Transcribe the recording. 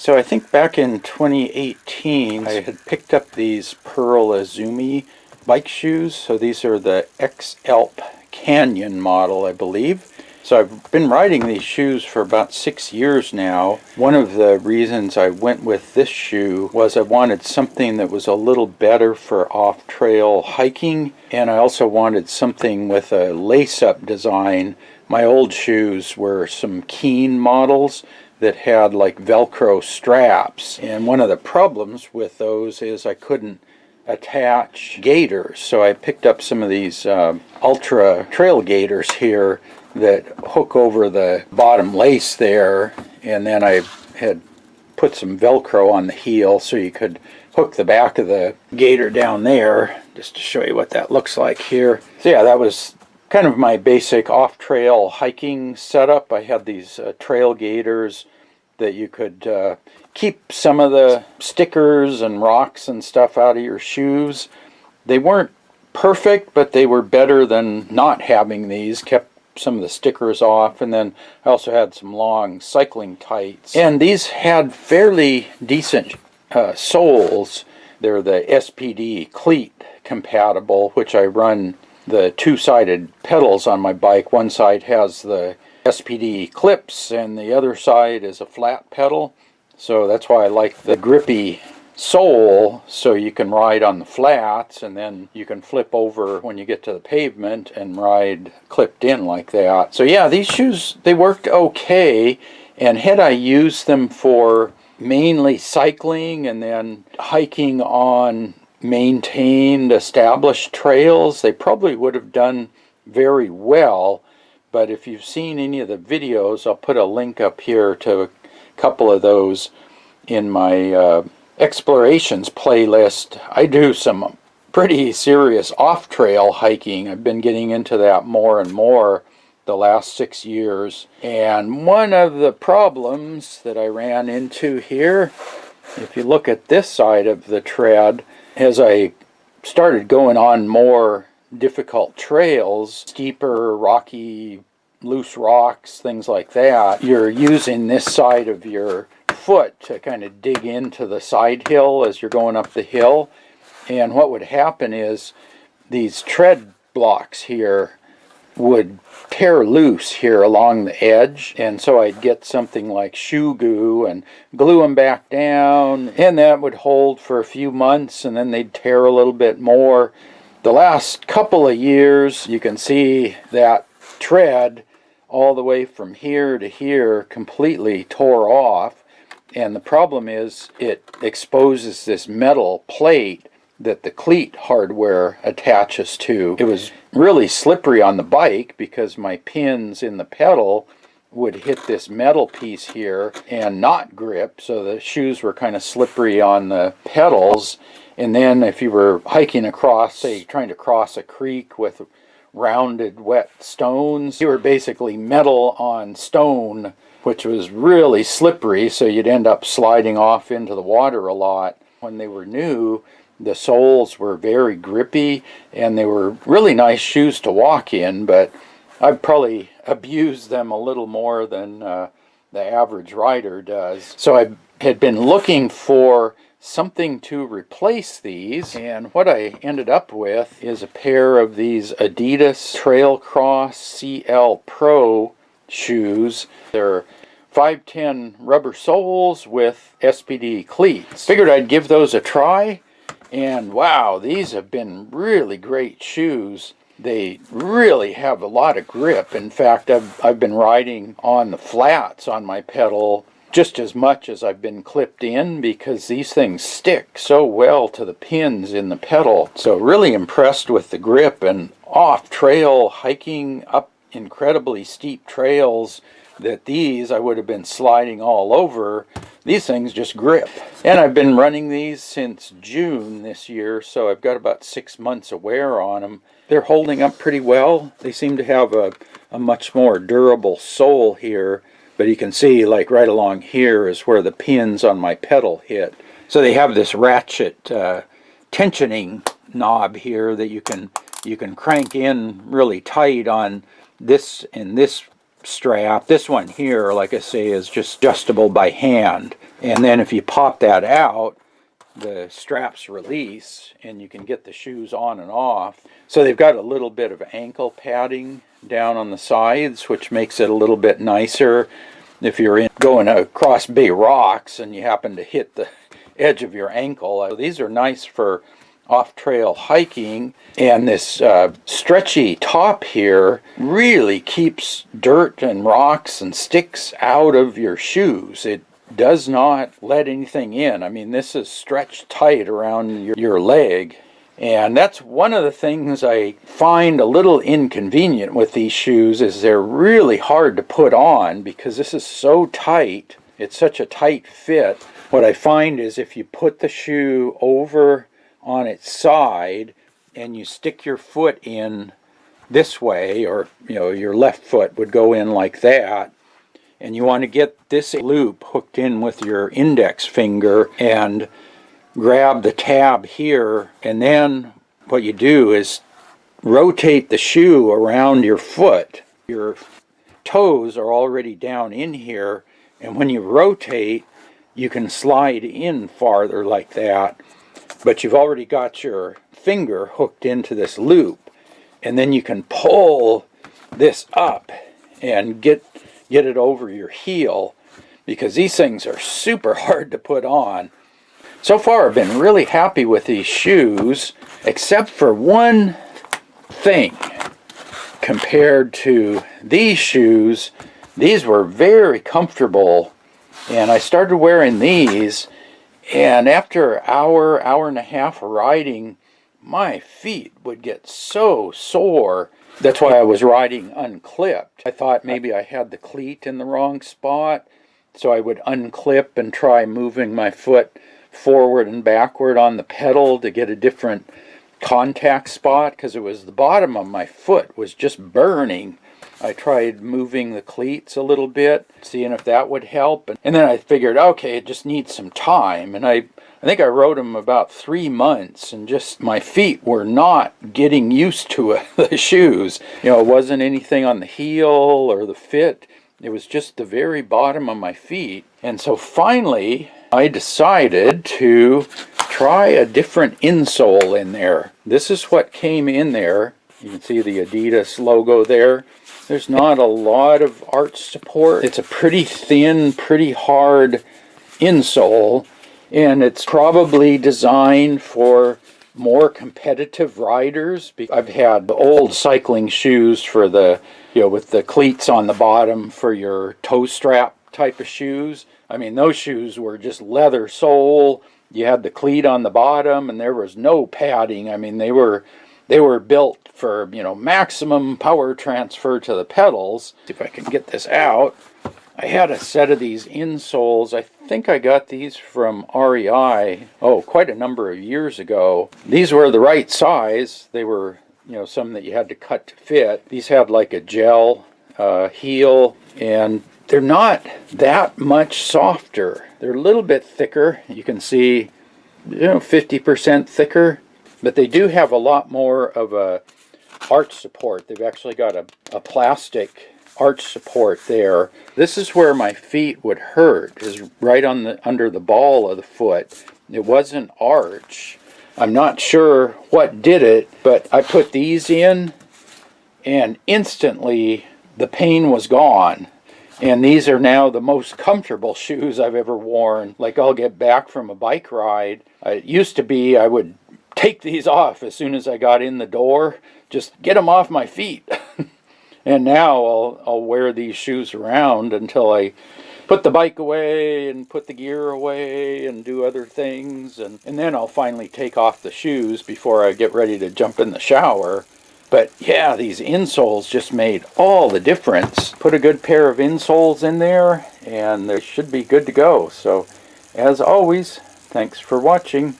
So I think back in 2018 I had picked up these Pearl iZUMi bike shoes. So these are the X-Alp Canyon model, I believe. So I've been riding these shoes for about 6 years now. One of the reasons I went with this shoe was I wanted something that was a little better for off-trail hiking, and I also wanted something with a lace-up design. My old shoes were some Keen models that had like Velcro straps, and one of the problems with those is I couldn't attach gaiters, so I picked up some of these ultra trail gaiters here that hook over the bottom lace there, and then I had put some Velcro on the heel so you could hook the back of the gaiter down there, just to show you what that looks like here. So yeah, that was kind of my basic off-trail hiking setup. I had these trail gaiters that you could keep some of the stickers and rocks and stuff out of your shoes. They weren't perfect, but they were better than not having these. Kept some of the stickers off, and then I also had some long cycling tights. And these had fairly decent soles. They're the SPD cleat compatible, which I run the two-sided pedals on my bike. One side has the SPD clips and the other side is a flat pedal, so that's why I like the grippy sole, so you can ride on the flats and then you can flip over when you get to the pavement and ride clipped in like that. So yeah, these shoes, they worked okay, and had I used them for mainly cycling and then hiking on maintained established trails, they probably would have done very well. But if you've seen any of the videos, I'll put a link up here to a couple of those in my explorations playlist. I do some pretty serious off-trail hiking. I've been getting into that more and more the last 6 years. And one of the problems that I ran into here, if you look at this side of the tread, as I started going on more difficult trails, steeper, rocky, loose rocks, things like that, you're using this side of your foot to kind of dig into the side hill as you're going up the hill. And what would happen is these tread blocks here would tear loose here along the edge, and so I'd get something like shoe glue and glue them back down, and that would hold for a few months and then they'd tear a little bit more. The last couple of years, you can see that tread all the way from here to here completely tore off, and the problem is it exposes this metal plate that the cleat hardware attaches to. It was really slippery on the bike because my pins in the pedal would hit this metal piece here and not grip, so the shoes were kind of slippery on the pedals. And then if you were hiking across, say trying to cross a creek with rounded wet stones, you were basically metal on stone, which was really slippery, so you'd end up sliding off into the water a lot. When they were new, the soles were very grippy and they were really nice shoes to walk in, but I've probably abused them a little more than the average rider does. So I had been looking for something to replace these, and what I ended up with is a pair of these Adidas Trailcross CL Pro shoes. They're 510 rubber soles with SPD cleats. Figured I'd give those a try, and wow, these have been really great shoes. They really have a lot of grip. In fact, I've been riding on the flats on my pedal just as much as I've been clipped in, because these things stick so well to the pins in the pedal. So really impressed with the grip, and off-trail hiking up incredibly steep trails that these I would have been sliding all over, these things just grip. And I've been running these since June this year, so I've got about 6 months of wear on them. They're holding up pretty well. They seem to have a much more durable sole here, but you can see like right along here is where the pins on my pedal hit. So they have this ratchet tensioning knob here that you can crank in really tight on this and this strap. This one here, like I say, is just adjustable by hand. And then if you pop that out, the straps release and you can get the shoes on and off. So they've got a little bit of ankle padding down on the sides, which makes it a little bit nicer if you're going across big rocks and you happen to hit the edge of your ankle. These are nice for off-trail hiking, and this stretchy top here really keeps dirt and rocks and sticks out of your shoes. It does not let anything in. I mean, this is stretched tight around your leg, and that's one of the things I find a little inconvenient with these shoes, is they're really hard to put on because this is so tight. It's such a tight fit. What I find is if you put the shoe over on its side and you stick your foot in this way, or your left foot would go in like that, and you want to get this loop hooked in with your index finger and grab the tab here, and then what you do is rotate the shoe around your foot. Your toes are already down in here, and when you rotate you can slide in farther like that, but you've already got your finger hooked into this loop, and then you can pull this up and get it over your heel, because these things are super hard to put on. So far I've been really happy with these shoes, except for one thing. Compared to these shoes, these were very comfortable, and I started wearing these, and after an hour and a half of riding, my feet would get so sore. That's why I was riding unclipped. I thought maybe I had the cleat in the wrong spot, so I would unclip and try moving my foot forward and backward on the pedal to get a different contact spot, because it was the bottom of my foot was just burning. I tried moving the cleats a little bit, seeing if that would help, and then I figured, okay, it just needs some time, and I think I rode them about 3 months, and just my feet were not getting used to the shoes. It wasn't anything on the heel or the fit. It was just the very bottom of my feet. And so finally I decided to try a different insole in there. This is what came in there. You can see the Adidas logo there. There's not a lot of arch support. It's a pretty thin, pretty hard insole, and it's probably designed for more competitive riders. I've had old cycling shoes for the, with the cleats on the bottom for your toe strap type of shoes. I mean, those shoes were just leather sole. You had the cleat on the bottom, and there was no padding. I mean, they were built for, maximum power transfer to the pedals. If I can get this out, I had a set of these insoles. I think I got these from REI, quite a number of years ago. These were the right size. They were, some that you had to cut to fit. These had like a gel heel, and they're not that much softer. They're a little bit thicker. You can see, 50% thicker, but they do have a lot more of a arch support. They've actually got a plastic arch support there. This is where my feet would hurt, is right on under the ball of the foot. It wasn't arch. I'm not sure what did it, but I put these in and instantly the pain was gone. And these are now the most comfortable shoes I've ever worn. Like, I'll get back from a bike ride. It used to be I would take these off as soon as I got in the door, just get them off my feet. And now I'll wear these shoes around until I put the bike away and put the gear away and do other things, and then I'll finally take off the shoes before I get ready to jump in the shower. But yeah, these insoles just made all the difference. Put a good pair of insoles in there and they should be good to go. So as always, thanks for watching.